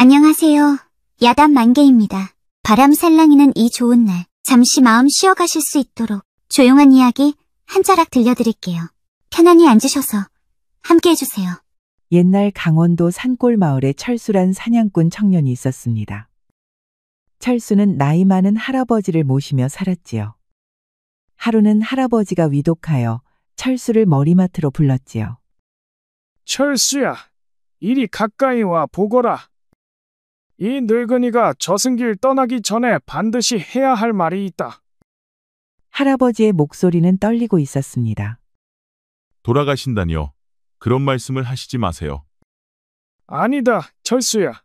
안녕하세요. 야단 만개입니다. 바람 살랑이는 이 좋은 날, 잠시 마음 쉬어가실 수 있도록 조용한 이야기 한 자락 들려드릴게요. 편안히 앉으셔서 함께 해주세요. 옛날 강원도 산골 마을에 철수란 사냥꾼 청년이 있었습니다. 철수는 나이 많은 할아버지를 모시며 살았지요. 하루는 할아버지가 위독하여 철수를 머리맡으로 불렀지요. 철수야, 이리 가까이 와 보거라. 이 늙은이가 저승길 떠나기 전에 반드시 해야 할 말이 있다. 할아버지의 목소리는 떨리고 있었습니다. 돌아가신다니요. 그런 말씀을 하시지 마세요. 아니다, 철수야.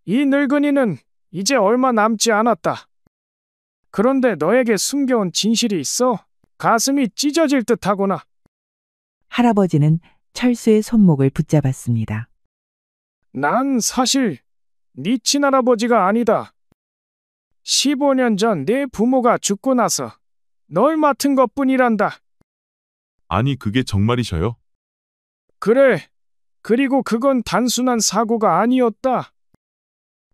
이 늙은이는 이제 얼마 남지 않았다. 그런데 너에게 숨겨온 진실이 있어 가슴이 찢어질 듯하구나. 할아버지는 철수의 손목을 붙잡았습니다. 난 사실 네 친할아버지가 아니다. 15년 전 내 부모가 죽고 나서 널 맡은 것뿐이란다. 아니, 그게 정말이셔요? 그래. 그리고 그건 단순한 사고가 아니었다.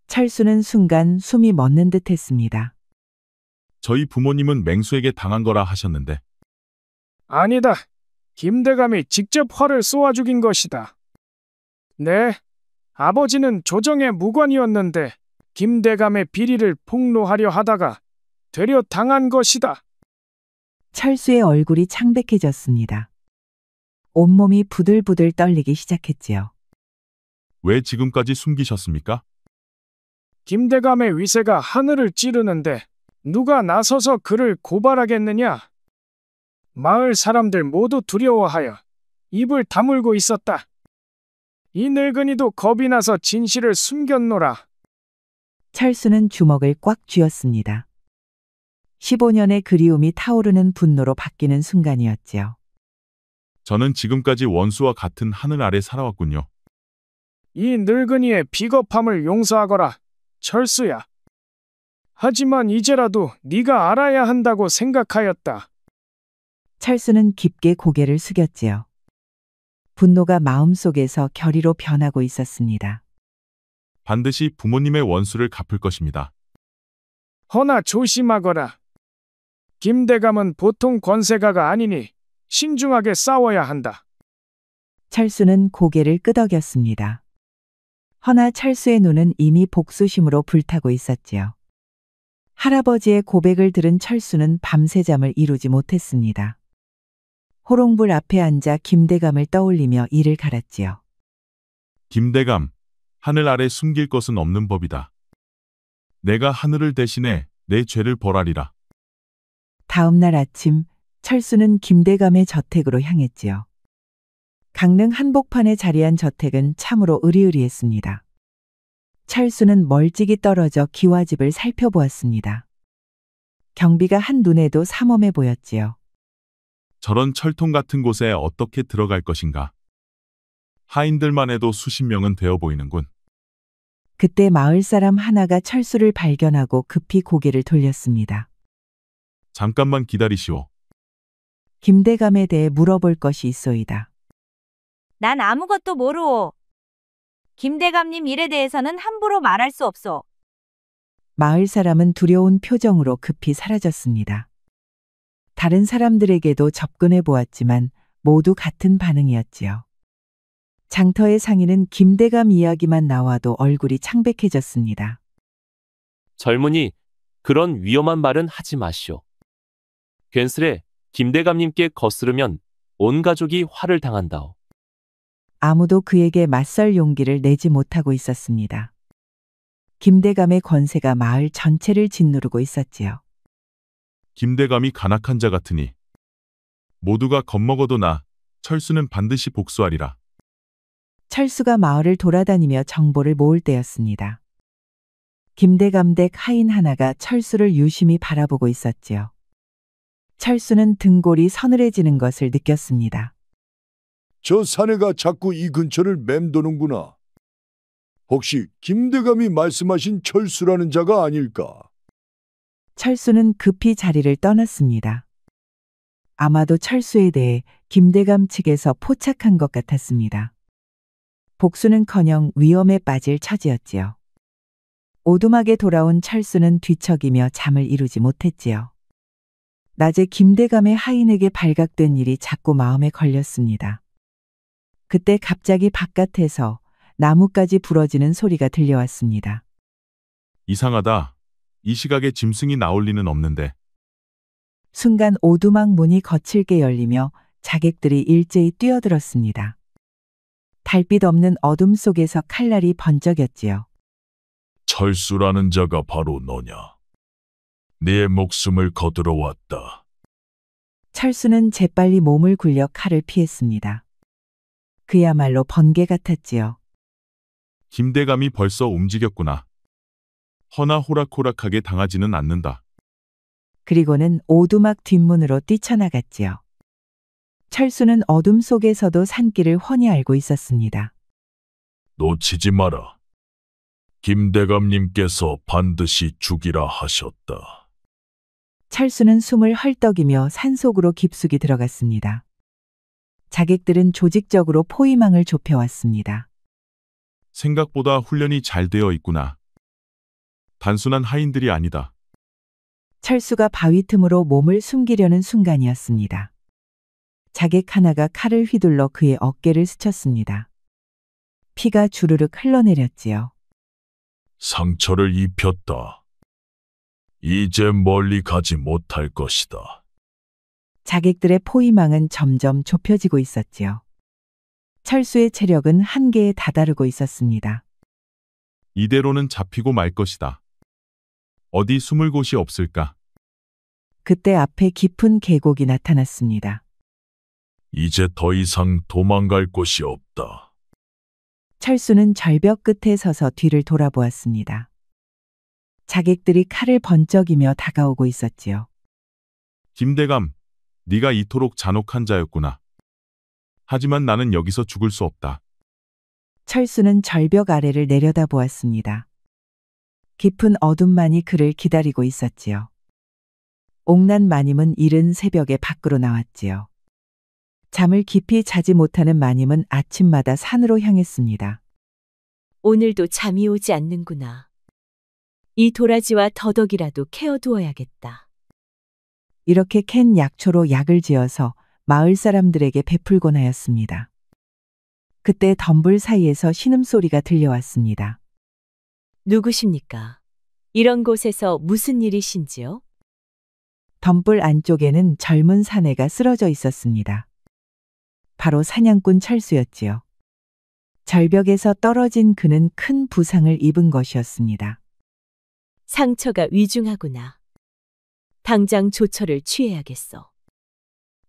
철수는 순간 숨이 멎는 듯 했습니다. 저희 부모님은 맹수에게 당한 거라 하셨는데. 아니다. 김대감이 직접 활을 쏘아 죽인 것이다. 네, 아버지는 조정의 무관이었는데 김대감의 비리를 폭로하려 하다가 되려 당한 것이다. 철수의 얼굴이 창백해졌습니다. 온몸이 부들부들 떨리기 시작했지요. 왜 지금까지 숨기셨습니까? 김대감의 위세가 하늘을 찌르는데 누가 나서서 그를 고발하겠느냐? 마을 사람들 모두 두려워하여 입을 다물고 있었다. 이 늙은이도 겁이 나서 진실을 숨겼노라. 철수는 주먹을 꽉 쥐었습니다. 15년의 그리움이 타오르는 분노로 바뀌는 순간이었지요. 저는 지금까지 원수와 같은 하늘 아래 살아왔군요. 이 늙은이의 비겁함을 용서하거라, 철수야. 하지만 이제라도 네가 알아야 한다고 생각하였다. 철수는 깊게 고개를 숙였지요. 분노가 마음속에서 결의로 변하고 있었습니다. 반드시 부모님의 원수를 갚을 것입니다. 허나 조심하거라. 김대감은 보통 권세가가 아니니 신중하게 싸워야 한다. 철수는 고개를 끄덕였습니다. 허나 철수의 눈은 이미 복수심으로 불타고 있었지요. 할아버지의 고백을 들은 철수는 밤새 잠을 이루지 못했습니다. 호롱불 앞에 앉아 김대감을 떠올리며 이를 갈았지요. 김대감, 하늘 아래 숨길 것은 없는 법이다. 내가 하늘을 대신해 내 죄를 벌하리라. 다음 날 아침 철수는 김대감의 저택으로 향했지요. 강릉 한복판에 자리한 저택은 참으로 으리으리했습니다. 철수는 멀찍이 떨어져 기와집을 살펴보았습니다. 경비가 한눈에도 삼엄해 보였지요. 저런 철통 같은 곳에 어떻게 들어갈 것인가? 하인들만 해도 수십 명은 되어 보이는군. 그때 마을 사람 하나가 철수를 발견하고 급히 고개를 돌렸습니다. 잠깐만 기다리시오. 김대감에 대해 물어볼 것이 있소이다. 난 아무것도 모르오. 김대감님 일에 대해서는 함부로 말할 수 없소. 마을 사람은 두려운 표정으로 급히 사라졌습니다. 다른 사람들에게도 접근해 보았지만 모두 같은 반응이었지요. 장터의 상인은 김대감 이야기만 나와도 얼굴이 창백해졌습니다. 젊은이, 그런 위험한 말은 하지 마시오. 괜스레 김대감님께 거스르면 온 가족이 화를 당한다오. 아무도 그에게 맞설 용기를 내지 못하고 있었습니다. 김대감의 권세가 마을 전체를 짓누르고 있었지요. 김대감이 간악한 자 같으니 모두가 겁먹어도 나 철수는 반드시 복수하리라. 철수가 마을을 돌아다니며 정보를 모을 때였습니다. 김대감 댁 하인 하나가 철수를 유심히 바라보고 있었지요. 철수는 등골이 서늘해지는 것을 느꼈습니다. 저 사내가 자꾸 이 근처를 맴도는구나. 혹시 김대감이 말씀하신 철수라는 자가 아닐까? 철수는 급히 자리를 떠났습니다. 아마도 철수에 대해 김대감 측에서 포착한 것 같았습니다. 복수는커녕 위험에 빠질 처지였지요. 오두막에 돌아온 철수는 뒤척이며 잠을 이루지 못했지요. 낮에 김대감의 하인에게 발각된 일이 자꾸 마음에 걸렸습니다. 그때 갑자기 바깥에서 나뭇가지 부러지는 소리가 들려왔습니다. 이상하다. 이 시각에 짐승이 나올 리는 없는데. 순간 오두막 문이 거칠게 열리며 자객들이 일제히 뛰어들었습니다. 달빛 없는 어둠 속에서 칼날이 번쩍였지요. 철수라는 자가 바로 너냐? 네 목숨을 거두러 왔다. 철수는 재빨리 몸을 굴려 칼을 피했습니다. 그야말로 번개 같았지요. 김대감이 벌써 움직였구나. 허나 호락호락하게 당하지는 않는다. 그리고는 오두막 뒷문으로 뛰쳐나갔지요. 철수는 어둠 속에서도 산길을 훤히 알고 있었습니다. 놓치지 마라. 김대감님께서 반드시 죽이라 하셨다. 철수는 숨을 헐떡이며 산속으로 깊숙이 들어갔습니다. 자객들은 조직적으로 포위망을 좁혀왔습니다. 생각보다 훈련이 잘 되어 있구나. 단순한 하인들이 아니다. 철수가 바위 틈으로 몸을 숨기려는 순간이었습니다. 자객 하나가 칼을 휘둘러 그의 어깨를 스쳤습니다. 피가 주르륵 흘러내렸지요. 상처를 입혔다. 이제 멀리 가지 못할 것이다. 자객들의 포위망은 점점 좁혀지고 있었지요. 철수의 체력은 한계에 다다르고 있었습니다. 이대로는 잡히고 말 것이다. 어디 숨을 곳이 없을까? 그때 앞에 깊은 계곡이 나타났습니다. 이제 더 이상 도망갈 곳이 없다. 철수는 절벽 끝에 서서 뒤를 돌아보았습니다. 자객들이 칼을 번쩍이며 다가오고 있었지요. 김대감, 네가 이토록 잔혹한 자였구나. 하지만 나는 여기서 죽을 수 없다. 철수는 절벽 아래를 내려다보았습니다. 깊은 어둠만이 그를 기다리고 있었지요. 옥난 마님은 이른 새벽에 밖으로 나왔지요. 잠을 깊이 자지 못하는 마님은 아침마다 산으로 향했습니다. 오늘도 잠이 오지 않는구나. 이 도라지와 더덕이라도 캐어두어야겠다. 이렇게 캔 약초로 약을 지어서 마을 사람들에게 베풀곤 하였습니다. 그때 덤불 사이에서 신음소리가 들려왔습니다. 누구십니까? 이런 곳에서 무슨 일이신지요? 덤불 안쪽에는 젊은 사내가 쓰러져 있었습니다. 바로 사냥꾼 철수였지요. 절벽에서 떨어진 그는 큰 부상을 입은 것이었습니다. 상처가 위중하구나. 당장 조처를 취해야겠어.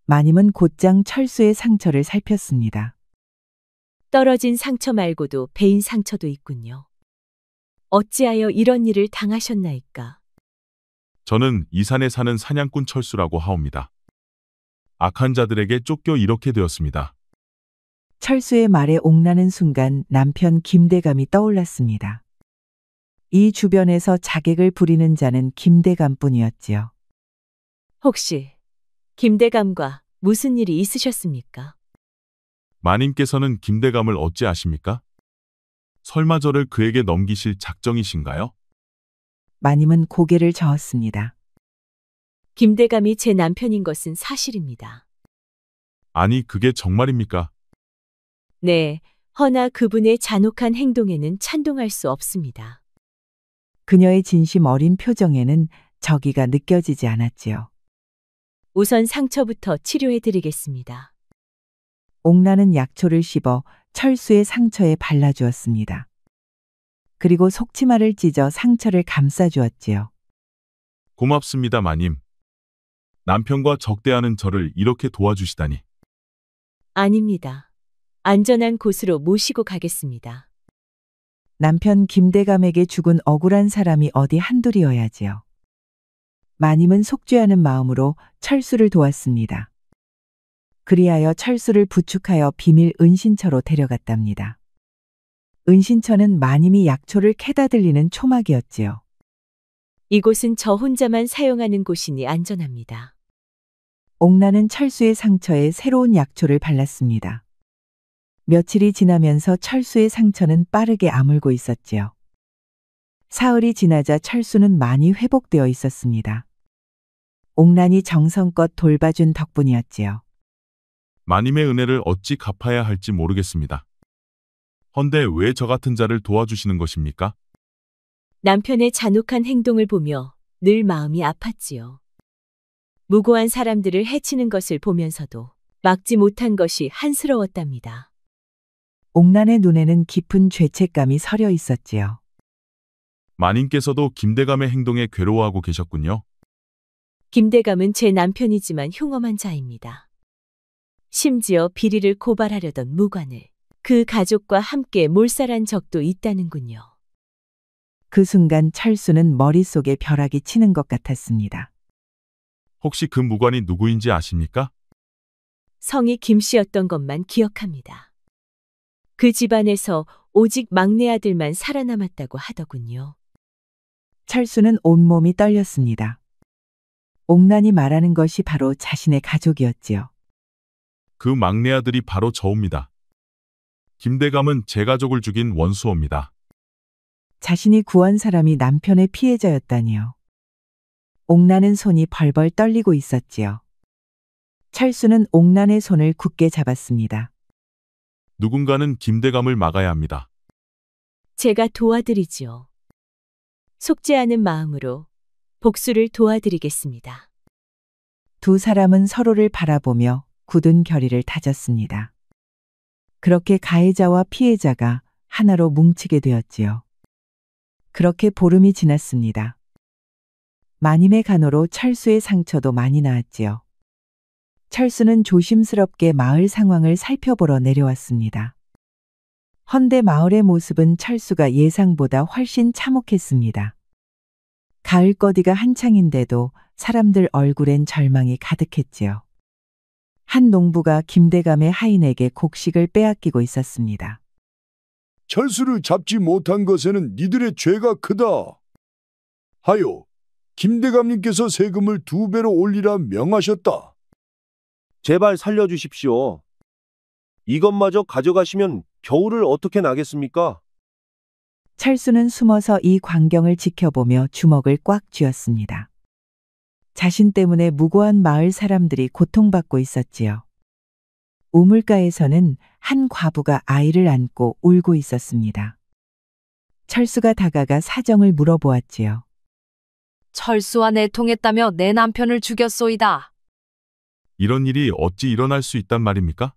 마님은 곧장 철수의 상처를 살폈습니다. 떨어진 상처 말고도 베인 상처도 있군요. 어찌하여 이런 일을 당하셨나이까? 저는 이 산에 사는 사냥꾼 철수라고 하옵니다. 악한 자들에게 쫓겨 이렇게 되었습니다. 철수의 말에 옥나는 순간 남편 김대감이 떠올랐습니다. 이 주변에서 자객을 부리는 자는 김대감뿐이었지요. 혹시 김대감과 무슨 일이 있으셨습니까? 마님께서는 김대감을 어찌 아십니까? 설마 저를 그에게 넘기실 작정이신가요? 마님은 고개를 저었습니다. 김대감이 제 남편인 것은 사실입니다. 아니, 그게 정말입니까? 네, 허나 그분의 잔혹한 행동에는 찬동할 수 없습니다. 그녀의 진심 어린 표정에는 적의가 느껴지지 않았지요. 우선 상처부터 치료해 드리겠습니다. 옥나는 약초를 씹어 철수의 상처에 발라주었습니다. 그리고 속치마를 찢어 상처를 감싸주었지요. 고맙습니다, 마님. 남편과 적대하는 저를 이렇게 도와주시다니. 아닙니다. 안전한 곳으로 모시고 가겠습니다. 남편 김대감에게 죽은 억울한 사람이 어디 한둘이어야지요. 마님은 속죄하는 마음으로 철수를 도왔습니다. 그리하여 철수를 부축하여 비밀 은신처로 데려갔답니다. 은신처는 마님이 약초를 캐다 들리는 초막이었지요. 이곳은 저 혼자만 사용하는 곳이니 안전합니다. 옥나는 철수의 상처에 새로운 약초를 발랐습니다. 며칠이 지나면서 철수의 상처는 빠르게 아물고 있었지요. 사흘이 지나자 철수는 많이 회복되어 있었습니다. 옥란이 정성껏 돌봐준 덕분이었지요. 마님의 은혜를 어찌 갚아야 할지 모르겠습니다. 헌데 왜 저 같은 자를 도와주시는 것입니까? 남편의 잔혹한 행동을 보며 늘 마음이 아팠지요. 무고한 사람들을 해치는 것을 보면서도 막지 못한 것이 한스러웠답니다. 옥란의 눈에는 깊은 죄책감이 서려 있었지요. 마님께서도 김대감의 행동에 괴로워하고 계셨군요. 김대감은 제 남편이지만 흉엄한 자입니다. 심지어 비리를 고발하려던 무관을 그 가족과 함께 몰살한 적도 있다는군요. 그 순간 철수는 머릿속에 벼락이 치는 것 같았습니다. 혹시 그 무관이 누구인지 아십니까? 성이 김씨였던 것만 기억합니다. 그 집안에서 오직 막내 아들만 살아남았다고 하더군요. 철수는 온몸이 떨렸습니다. 옥란이 말하는 것이 바로 자신의 가족이었지요. 그 막내 아들이 바로 저옵니다. 김대감은 제 가족을 죽인 원수옵니다. 자신이 구한 사람이 남편의 피해자였다니요. 옥란은 손이 벌벌 떨리고 있었지요. 철수는 옥란의 손을 굳게 잡았습니다. 누군가는 김대감을 막아야 합니다. 제가 도와드리지요. 속지 않은 마음으로 복수를 도와드리겠습니다. 두 사람은 서로를 바라보며 굳은 결의를 다졌습니다. 그렇게 가해자와 피해자가 하나로 뭉치게 되었지요. 그렇게 보름이 지났습니다. 마님의 간호로 철수의 상처도 많이 나았지요. 철수는 조심스럽게 마을 상황을 살펴보러 내려왔습니다. 헌데 마을의 모습은 철수가 예상보다 훨씬 참혹했습니다. 가을 거디가 한창인데도 사람들 얼굴엔 절망이 가득했지요. 한 농부가 김대감의 하인에게 곡식을 빼앗기고 있었습니다. 철수를 잡지 못한 것에는 니들의 죄가 크다. 하여 김대감님께서 세금을 2배로 올리라 명하셨다. 제발 살려주십시오. 이것마저 가져가시면 겨울을 어떻게 나겠습니까? 철수는 숨어서 이 광경을 지켜보며 주먹을 꽉 쥐었습니다. 자신 때문에 무고한 마을 사람들이 고통받고 있었지요. 우물가에서는 한 과부가 아이를 안고 울고 있었습니다. 철수가 다가가 사정을 물어보았지요. 철수와 내통했다며 내 남편을 죽였소이다. 이런 일이 어찌 일어날 수 있단 말입니까?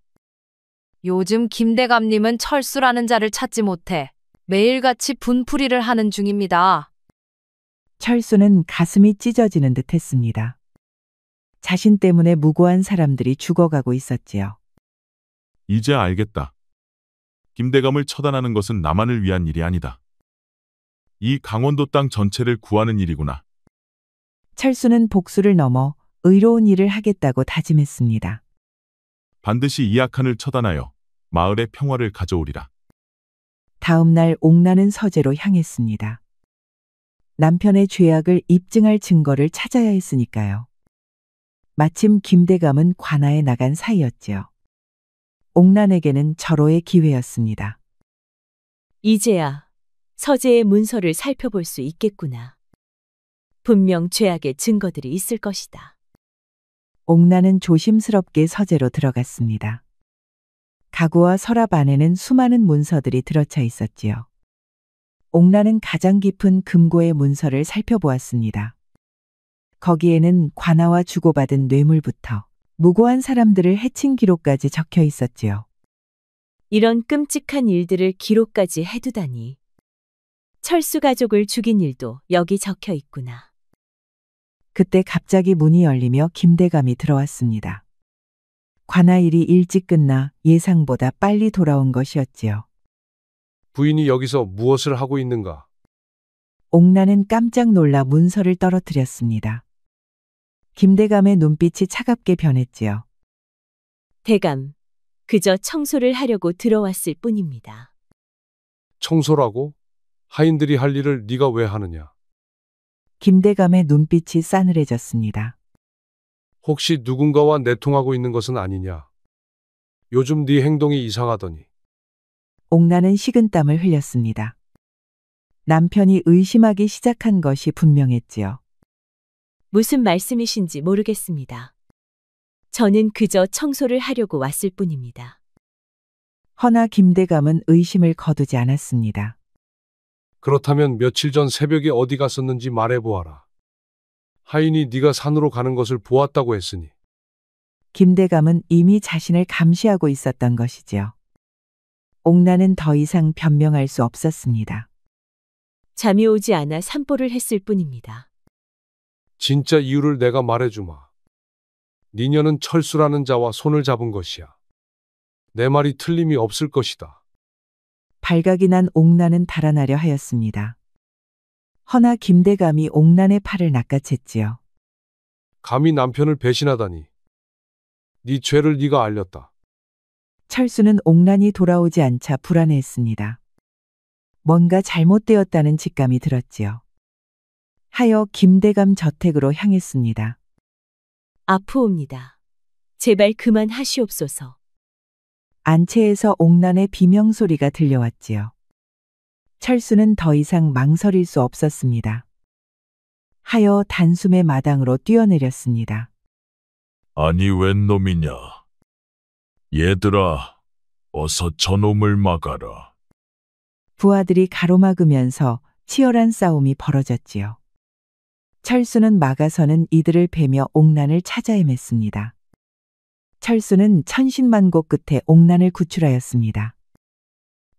요즘 김대감님은 철수라는 자를 찾지 못해 매일같이 분풀이를 하는 중입니다. 철수는 가슴이 찢어지는 듯 했습니다. 자신 때문에 무고한 사람들이 죽어가고 있었지요. 이제 알겠다. 김대감을 처단하는 것은 나만을 위한 일이 아니다. 이 강원도 땅 전체를 구하는 일이구나. 철수는 복수를 넘어 의로운 일을 하겠다고 다짐했습니다. 반드시 이 악한을 처단하여 마을의 평화를 가져오리라. 다음 날 옥란은 서재로 향했습니다. 남편의 죄악을 입증할 증거를 찾아야 했으니까요. 마침 김대감은 관아에 나간 사이였지요. 옥란에게는 절호의 기회였습니다. 이제야 서재의 문서를 살펴볼 수 있겠구나. 분명 죄악의 증거들이 있을 것이다. 옥란은 조심스럽게 서재로 들어갔습니다. 가구와 서랍 안에는 수많은 문서들이 들어차 있었지요. 옥란은 가장 깊은 금고의 문서를 살펴보았습니다. 거기에는 관아와 주고받은 뇌물부터 무고한 사람들을 해친 기록까지 적혀 있었지요. 이런 끔찍한 일들을 기록까지 해두다니. 철수 가족을 죽인 일도 여기 적혀 있구나. 그때 갑자기 문이 열리며 김대감이 들어왔습니다. 관아 일이 일찍 끝나 예상보다 빨리 돌아온 것이었지요. 부인이 여기서 무엇을 하고 있는가? 옥란은 깜짝 놀라 문서를 떨어뜨렸습니다. 김대감의 눈빛이 차갑게 변했지요. 대감, 그저 청소를 하려고 들어왔을 뿐입니다. 청소라고? 하인들이 할 일을 네가 왜 하느냐? 김대감의 눈빛이 싸늘해졌습니다. 혹시 누군가와 내통하고 있는 것은 아니냐? 요즘 네 행동이 이상하더니 옥나는 식은땀을 흘렸습니다. 남편이 의심하기 시작한 것이 분명했지요. 무슨 말씀이신지 모르겠습니다. 저는 그저 청소를 하려고 왔을 뿐입니다. 허나 김대감은 의심을 거두지 않았습니다. 그렇다면 며칠 전 새벽에 어디 갔었는지 말해보아라. 하인이 네가 산으로 가는 것을 보았다고 했으니. 김대감은 이미 자신을 감시하고 있었던 것이지요. 옥나는 더 이상 변명할 수 없었습니다. 잠이 오지 않아 산보를 했을 뿐입니다. 진짜 이유를 내가 말해주마. 니녀는 철수라는 자와 손을 잡은 것이야. 내 말이 틀림이 없을 것이다. 발각이 난 옥나는 달아나려 하였습니다. 허나 김대감이 옥난의 팔을 낚아챘지요. 감히 남편을 배신하다니. 네 죄를 네가 알렸다. 철수는 옥난이 돌아오지 않자 불안해했습니다. 뭔가 잘못되었다는 직감이 들었지요. 하여 김대감 저택으로 향했습니다. 아프옵니다. 제발 그만하시옵소서. 안채에서 옥난의 비명소리가 들려왔지요. 철수는 더 이상 망설일 수 없었습니다. 하여 단숨에 마당으로 뛰어내렸습니다. 아니 웬 놈이냐. 얘들아, 어서 저놈을 막아라. 부하들이 가로막으면서 치열한 싸움이 벌어졌지요. 철수는 막아서는 이들을 베며 옥난을 찾아 헤맸습니다. 철수는 천신만고 끝에 옥난을 구출하였습니다.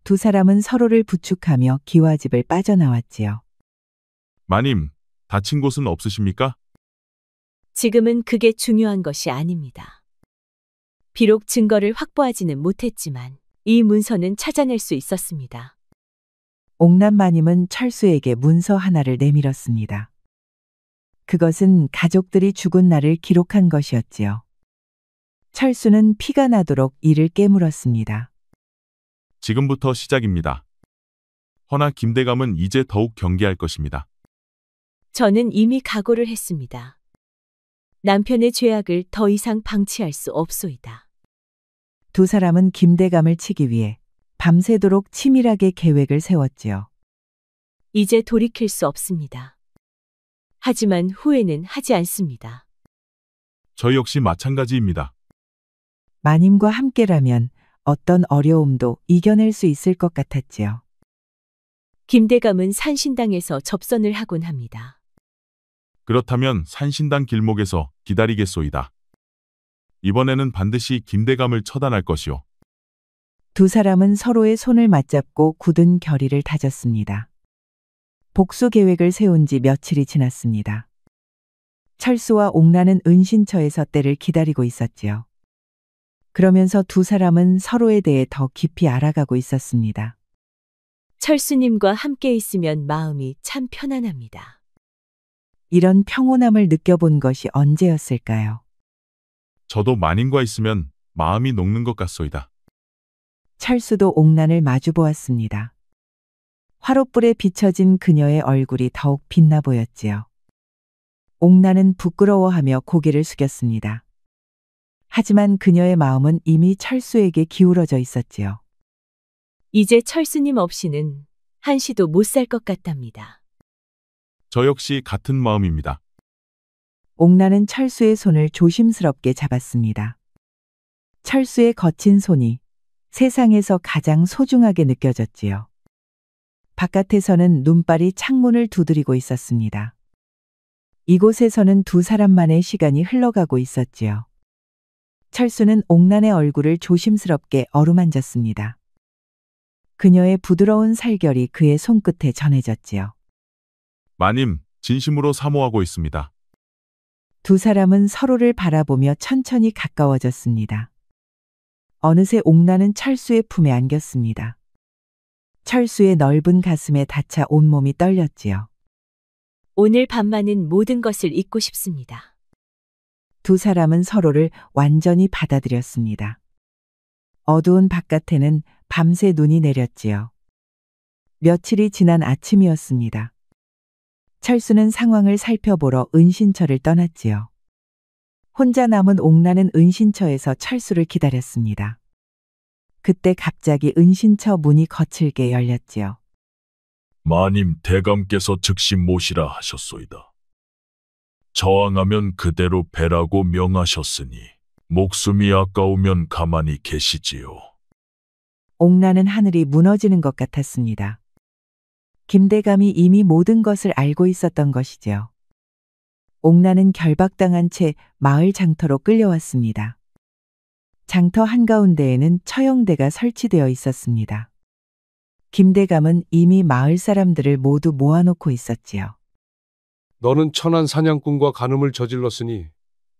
두 사람은 서로를 부축하며 기와집을 빠져나왔지요. 마님, 다친 곳은 없으십니까? 지금은 그게 중요한 것이 아닙니다. 비록 증거를 확보하지는 못했지만 이 문서는 찾아낼 수 있었습니다. 옥난 마님은 철수에게 문서 하나를 내밀었습니다. 그것은 가족들이 죽은 날을 기록한 것이었지요. 철수는 피가 나도록 이를 깨물었습니다. 지금부터 시작입니다. 허나 김대감은 이제 더욱 경계할 것입니다. 저는 이미 각오를 했습니다. 남편의 죄악을 더 이상 방치할 수 없소이다. 두 사람은 김대감을 치기 위해 밤새도록 치밀하게 계획을 세웠지요. 이제 돌이킬 수 없습니다. 하지만 후회는 하지 않습니다. 저희 역시 마찬가지입니다. 마님과 함께라면 어떤 어려움도 이겨낼 수 있을 것 같았지요. 김대감은 산신당에서 접선을 하곤 합니다. 그렇다면 산신당 길목에서 기다리겠소이다. 이번에는 반드시 김대감을 처단할 것이오. 두 사람은 서로의 손을 맞잡고 굳은 결의를 다졌습니다. 복수 계획을 세운 지 며칠이 지났습니다. 철수와 옥나는 은신처에서 때를 기다리고 있었지요. 그러면서 두 사람은 서로에 대해 더 깊이 알아가고 있었습니다. 철수님과 함께 있으면 마음이 참 편안합니다. 이런 평온함을 느껴본 것이 언제였을까요? 저도 마님과 있으면 마음이 녹는 것 같소이다. 철수도 옥난을 마주 보았습니다. 화롯불에 비춰진 그녀의 얼굴이 더욱 빛나 보였지요. 옥난은 부끄러워하며 고개를 숙였습니다. 하지만 그녀의 마음은 이미 철수에게 기울어져 있었지요. 이제 철수님 없이는 한시도 못 살 것 같답니다. 저 역시 같은 마음입니다. 옥난은 철수의 손을 조심스럽게 잡았습니다. 철수의 거친 손이 세상에서 가장 소중하게 느껴졌지요. 바깥에서는 눈발이 창문을 두드리고 있었습니다. 이곳에서는 두 사람만의 시간이 흘러가고 있었지요. 철수는 옥난의 얼굴을 조심스럽게 어루만졌습니다. 그녀의 부드러운 살결이 그의 손끝에 전해졌지요. 마님, 진심으로 사모하고 있습니다. 두 사람은 서로를 바라보며 천천히 가까워졌습니다. 어느새 옥난은 철수의 품에 안겼습니다. 철수의 넓은 가슴에 닿자 온몸이 떨렸지요. 오늘 밤만은 모든 것을 잊고 싶습니다. 두 사람은 서로를 완전히 받아들였습니다. 어두운 바깥에는 밤새 눈이 내렸지요. 며칠이 지난 아침이었습니다. 철수는 상황을 살펴보러 은신처를 떠났지요. 혼자 남은 옥난은 은신처에서 철수를 기다렸습니다. 그때 갑자기 은신처 문이 거칠게 열렸지요. 마님 대감께서 즉시 모시라 하셨소이다. 저항하면 그대로 배라고 명하셨으니 목숨이 아까우면 가만히 계시지요. 옥나는 하늘이 무너지는 것 같았습니다. 김대감이 이미 모든 것을 알고 있었던 것이지요. 옥나는 결박당한 채 마을 장터로 끌려왔습니다. 장터 한가운데에는 처형대가 설치되어 있었습니다. 김대감은 이미 마을 사람들을 모두 모아놓고 있었지요. 너는 천한 사냥꾼과 간음을 저질렀으니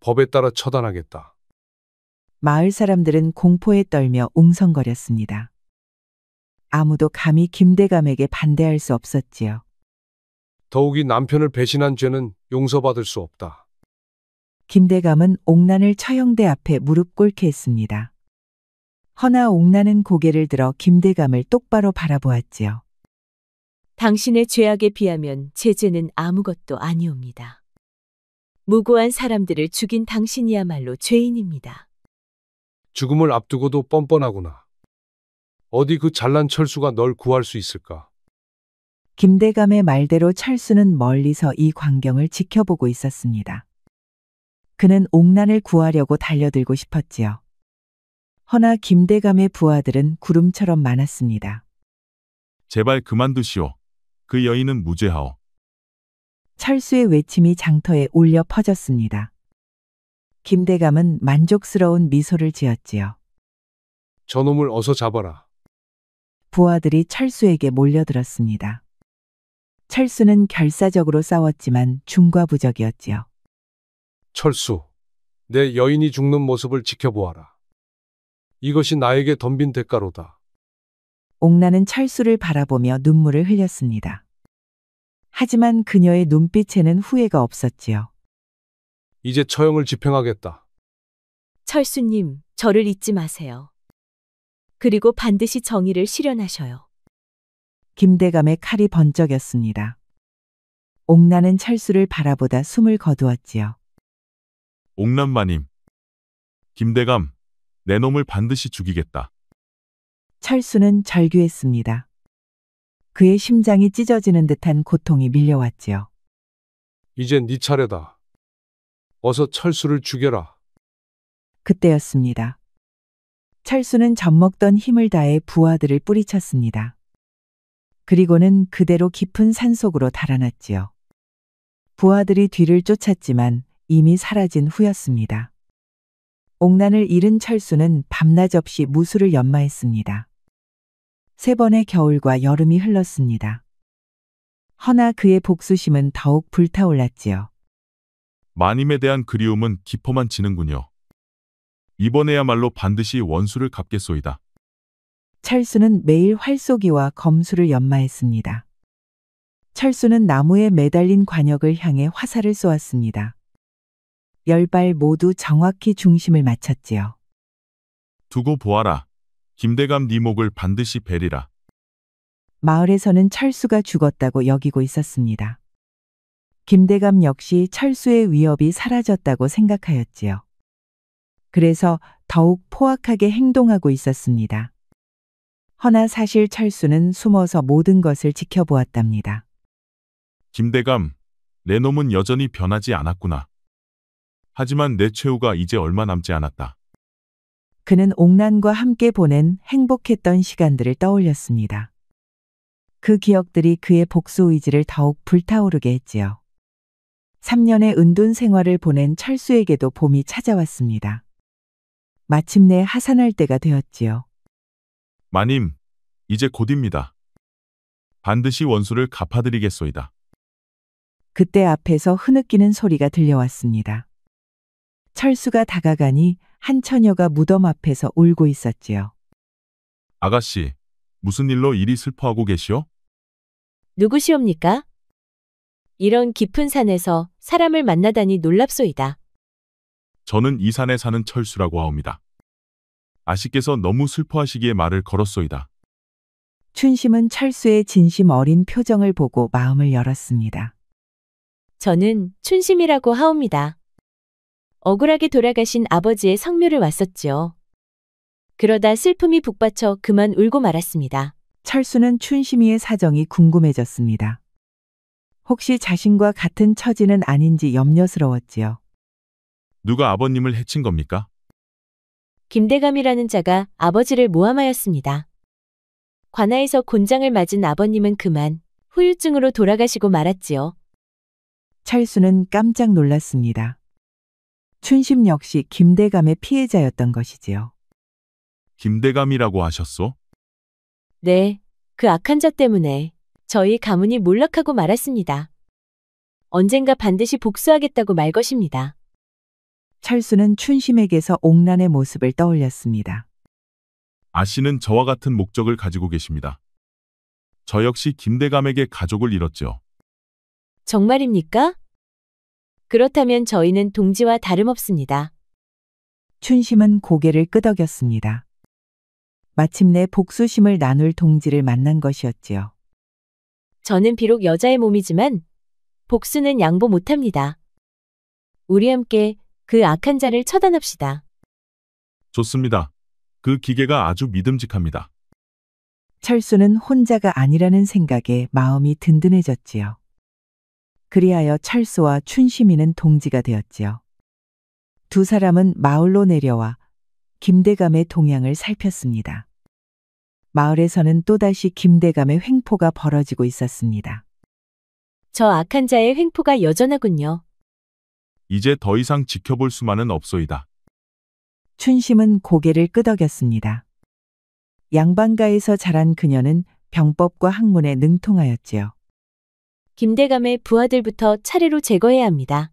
법에 따라 처단하겠다. 마을 사람들은 공포에 떨며 웅성거렸습니다. 아무도 감히 김대감에게 반대할 수 없었지요. 더욱이 남편을 배신한 죄는 용서받을 수 없다. 김대감은 옥난을 처형대 앞에 무릎 꿇게 했습니다. 허나 옥난은 고개를 들어 김대감을 똑바로 바라보았지요. 당신의 죄악에 비하면 제 죄는 아무것도 아니옵니다. 무고한 사람들을 죽인 당신이야말로 죄인입니다. 죽음을 앞두고도 뻔뻔하구나. 어디 그 잘난 철수가 널 구할 수 있을까? 김대감의 말대로 철수는 멀리서 이 광경을 지켜보고 있었습니다. 그는 옥난을 구하려고 달려들고 싶었지요. 허나 김대감의 부하들은 구름처럼 많았습니다. 제발 그만두시오. 그 여인은 무죄하오. 철수의 외침이 장터에 울려 퍼졌습니다. 김대감은 만족스러운 미소를 지었지요. 저놈을 어서 잡아라. 부하들이 철수에게 몰려들었습니다. 철수는 결사적으로 싸웠지만 중과부적이었지요. 철수, 내 여인이 죽는 모습을 지켜보아라. 이것이 나에게 덤빈 대가로다. 옥나는 철수를 바라보며 눈물을 흘렸습니다. 하지만 그녀의 눈빛에는 후회가 없었지요. 이제 처형을 집행하겠다. 철수님, 저를 잊지 마세요. 그리고 반드시 정의를 실현하셔요. 김대감의 칼이 번쩍였습니다. 옥나는 철수를 바라보다 숨을 거두었지요. 옥남마님. 김대감, 내 놈을 반드시 죽이겠다. 철수는 절규했습니다. 그의 심장이 찢어지는 듯한 고통이 밀려왔지요. 이제 네 차례다. 어서 철수를 죽여라. 그때였습니다. 철수는 젖먹던 힘을 다해 부하들을 뿌리쳤습니다. 그리고는 그대로 깊은 산속으로 달아났지요. 부하들이 뒤를 쫓았지만 이미 사라진 후였습니다. 옥난을 잃은 철수는 밤낮 없이 무술을 연마했습니다. 3번의 겨울과 여름이 흘렀습니다. 허나 그의 복수심은 더욱 불타올랐지요. 마님에 대한 그리움은 깊어만 지는군요. 이번에야말로 반드시 원수를 갚겠소이다. 철수는 매일 활쏘기와 검수를 연마했습니다. 철수는 나무에 매달린 관역을 향해 화살을 쏘았습니다. 10발 모두 정확히 중심을 맞췄지요. 두고 보아라. 김대감 네 목을 반드시 베리라. 마을에서는 철수가 죽었다고 여기고 있었습니다. 김대감 역시 철수의 위협이 사라졌다고 생각하였지요. 그래서 더욱 포악하게 행동하고 있었습니다. 허나 사실 철수는 숨어서 모든 것을 지켜보았답니다. 김대감, 내 놈은 여전히 변하지 않았구나. 하지만 내 최후가 이제 얼마 남지 않았다. 그는 옥난과 함께 보낸 행복했던 시간들을 떠올렸습니다. 그 기억들이 그의 복수 의지를 더욱 불타오르게 했지요. 3년의 은둔 생활을 보낸 철수에게도 봄이 찾아왔습니다. 마침내 하산할 때가 되었지요. 마님, 이제 곧입니다. 반드시 원수를 갚아드리겠소이다. 그때 앞에서 흐느끼는 소리가 들려왔습니다. 철수가 다가가니 한 처녀가 무덤 앞에서 울고 있었지요. 아가씨, 무슨 일로 이리 슬퍼하고 계시오? 누구시옵니까? 이런 깊은 산에서 사람을 만나다니 놀랍소이다. 저는 이 산에 사는 철수라고 하옵니다. 아씨께서 너무 슬퍼하시기에 말을 걸었소이다. 춘심은 철수의 진심 어린 표정을 보고 마음을 열었습니다. 저는 춘심이라고 하옵니다. 억울하게 돌아가신 아버지의 성묘를 왔었지요. 그러다 슬픔이 북받쳐 그만 울고 말았습니다. 철수는 춘심이의 사정이 궁금해졌습니다. 혹시 자신과 같은 처지는 아닌지 염려스러웠지요. 누가 아버님을 해친 겁니까? 김대감이라는 자가 아버지를 모함하였습니다. 관아에서 곤장을 맞은 아버님은 그만 후유증으로 돌아가시고 말았지요. 철수는 깜짝 놀랐습니다. 춘심 역시 김대감의 피해자였던 것이지요. 김대감이라고 하셨소? 네, 그 악한 자 때문에 저희 가문이 몰락하고 말았습니다. 언젠가 반드시 복수하겠다고 말 것입니다. 철수는 춘심에게서 옥란의 모습을 떠올렸습니다. 아씨는 저와 같은 목적을 가지고 계십니다. 저 역시 김대감에게 가족을 잃었죠. 정말입니까? 그렇다면 저희는 동지와 다름없습니다. 춘심은 고개를 끄덕였습니다. 마침내 복수심을 나눌 동지를 만난 것이었지요. 저는 비록 여자의 몸이지만 복수는 양보 못합니다. 우리 함께 그 악한 자를 처단합시다. 좋습니다. 그 기계가 아주 믿음직합니다. 철수는 혼자가 아니라는 생각에 마음이 든든해졌지요. 그리하여 철수와 춘심이는 동지가 되었지요. 두 사람은 마을로 내려와 김대감의 동향을 살폈습니다. 마을에서는 또다시 김대감의 횡포가 벌어지고 있었습니다. 저 악한 자의 횡포가 여전하군요. 이제 더 이상 지켜볼 수만은 없소이다. 춘심은 고개를 끄덕였습니다. 양반가에서 자란 그녀는 병법과 학문에 능통하였지요. 김대감의 부하들부터 차례로 제거해야 합니다.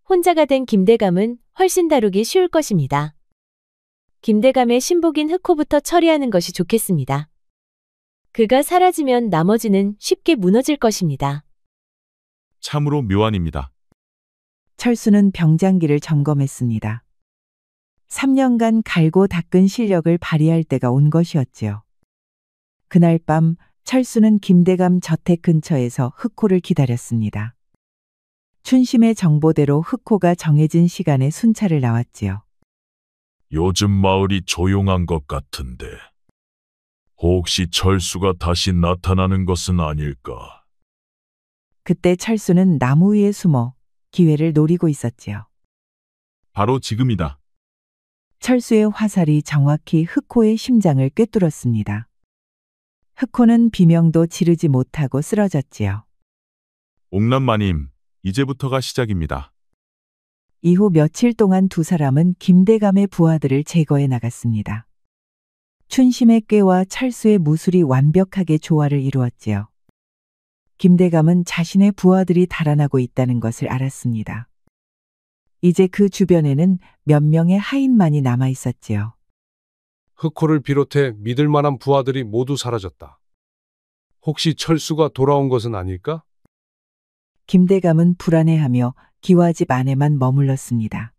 혼자가 된 김대감은 훨씬 다루기 쉬울 것입니다. 김대감의 신복인 흑호부터 처리하는 것이 좋겠습니다. 그가 사라지면 나머지는 쉽게 무너질 것입니다. 참으로 묘안입니다. 철수는 병장기를 점검했습니다. 3년간 갈고 닦은 실력을 발휘할 때가 온 것이었지요. 그날 밤 철수는 김대감 저택 근처에서 흑호를 기다렸습니다. 춘심의 정보대로 흑호가 정해진 시간에 순찰을 나왔지요. 요즘 마을이 조용한 것 같은데 혹시 철수가 다시 나타나는 것은 아닐까? 그때 철수는 나무 위에 숨어 기회를 노리고 있었지요. 바로 지금이다. 철수의 화살이 정확히 흑호의 심장을 꿰뚫었습니다. 흑호는 비명도 지르지 못하고 쓰러졌지요. 옥남마님, 이제부터가 시작입니다. 이후 며칠 동안 두 사람은 김대감의 부하들을 제거해 나갔습니다. 춘심의 꾀와 철수의 무술이 완벽하게 조화를 이루었지요. 김대감은 자신의 부하들이 달아나고 있다는 것을 알았습니다. 이제 그 주변에는 몇 명의 하인만이 남아 있었지요. 흑호를 비롯해 믿을 만한 부하들이 모두 사라졌다. 혹시 철수가 돌아온 것은 아닐까? 김대감은 불안해하며 기와집 안에만 머물렀습니다.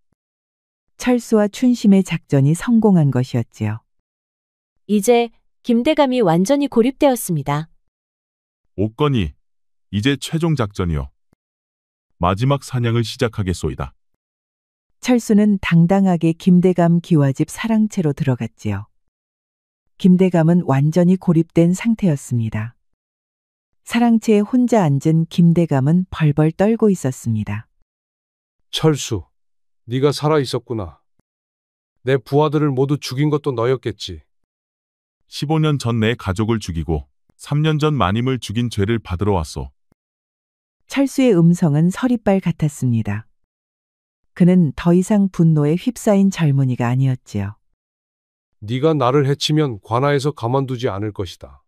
철수와 춘심의 작전이 성공한 것이었지요. 이제 김대감이 완전히 고립되었습니다. 옥건이, 이제 최종 작전이요. 마지막 사냥을 시작하겠소이다. 철수는 당당하게 김대감 기와집 사랑채로 들어갔지요. 김대감은 완전히 고립된 상태였습니다. 사랑채에 혼자 앉은 김대감은 벌벌 떨고 있었습니다. 철수, 네가 살아 있었구나. 내 부하들을 모두 죽인 것도 너였겠지. 15년 전 내 가족을 죽이고 3년 전 마님을 죽인 죄를 받으러 왔소. 철수의 음성은 서리빨 같았습니다. 그는 더 이상 분노에 휩싸인 젊은이가 아니었지요. 네가 나를 해치면 관아에서 가만두지 않을 것이다.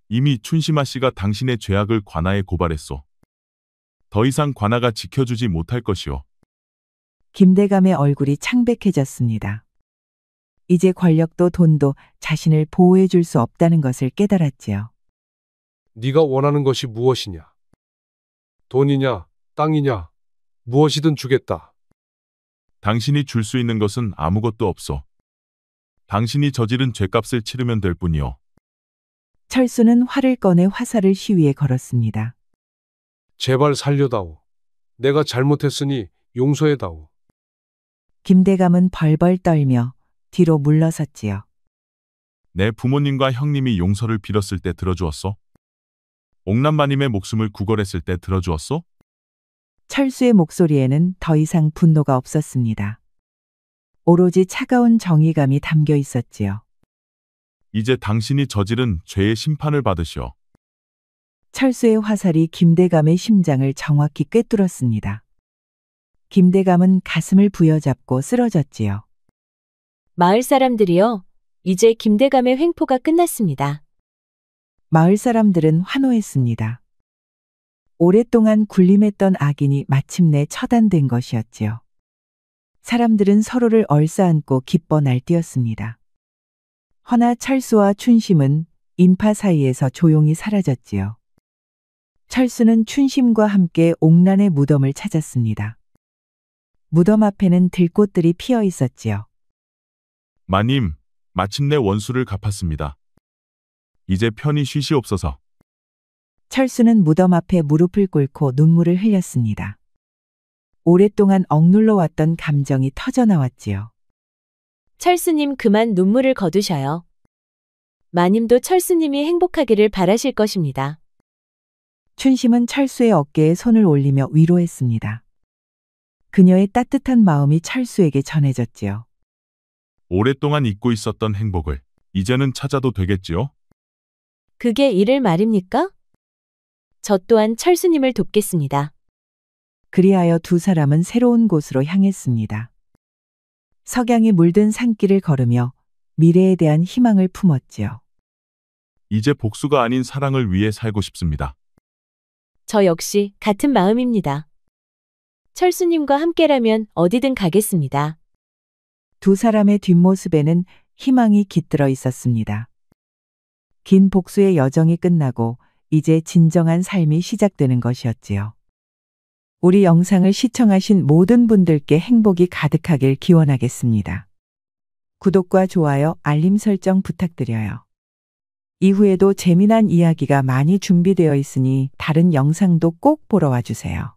이미 춘심아 씨가 당신의 죄악을 관아에 고발했소. 더 이상 관아가 지켜주지 못할 것이오. 김대감의 얼굴이 창백해졌습니다. 이제 권력도 돈도 자신을 보호해 줄 수 없다는 것을 깨달았지요. 네가 원하는 것이 무엇이냐? 돈이냐, 땅이냐, 무엇이든 주겠다. 당신이 줄 수 있는 것은 아무것도 없소. 당신이 저지른 죄값을 치르면 될 뿐이오. 철수는 활을 꺼내 화살을 시위에 걸었습니다. 제발 살려다오. 내가 잘못했으니 용서해다오. 김대감은 벌벌 떨며 뒤로 물러섰지요. 내 부모님과 형님이 용서를 빌었을 때 들어주었소? 옥남마님의 목숨을 구걸했을 때 들어주었소? 철수의 목소리에는 더 이상 분노가 없었습니다. 오로지 차가운 정의감이 담겨 있었지요. 이제 당신이 저지른 죄의 심판을 받으시오. 철수의 화살이 김대감의 심장을 정확히 꿰뚫었습니다. 김대감은 가슴을 부여잡고 쓰러졌지요. 마을 사람들이요. 이제 김대감의 횡포가 끝났습니다. 마을 사람들은 환호했습니다. 오랫동안 군림했던 악인이 마침내 처단된 것이었지요. 사람들은 서로를 얼싸안고 기뻐 날뛰었습니다. 허나 철수와 춘심은 인파 사이에서 조용히 사라졌지요. 철수는 춘심과 함께 옥란의 무덤을 찾았습니다. 무덤 앞에는 들꽃들이 피어 있었지요. 마님, 마침내 원수를 갚았습니다. 이제 편히 쉬시옵소서. 철수는 무덤 앞에 무릎을 꿇고 눈물을 흘렸습니다. 오랫동안 억눌러 왔던 감정이 터져나왔지요. 철수님 그만 눈물을 거두셔요. 마님도 철수님이 행복하기를 바라실 것입니다. 춘심은 철수의 어깨에 손을 올리며 위로했습니다. 그녀의 따뜻한 마음이 철수에게 전해졌지요. 오랫동안 잊고 있었던 행복을 이제는 찾아도 되겠지요? 그게 이를 말입니까? 저 또한 철수님을 돕겠습니다. 그리하여 두 사람은 새로운 곳으로 향했습니다. 석양이 물든 산길을 걸으며 미래에 대한 희망을 품었지요. 이제 복수가 아닌 사랑을 위해 살고 싶습니다. 저 역시 같은 마음입니다. 철수님과 함께라면 어디든 가겠습니다. 두 사람의 뒷모습에는 희망이 깃들어 있었습니다. 긴 복수의 여정이 끝나고 이제 진정한 삶이 시작되는 것이었지요. 우리 영상을 시청하신 모든 분들께 행복이 가득하길 기원하겠습니다. 구독과 좋아요, 알림 설정 부탁드려요. 이후에도 재미난 이야기가 많이 준비되어 있으니 다른 영상도 꼭 보러 와주세요.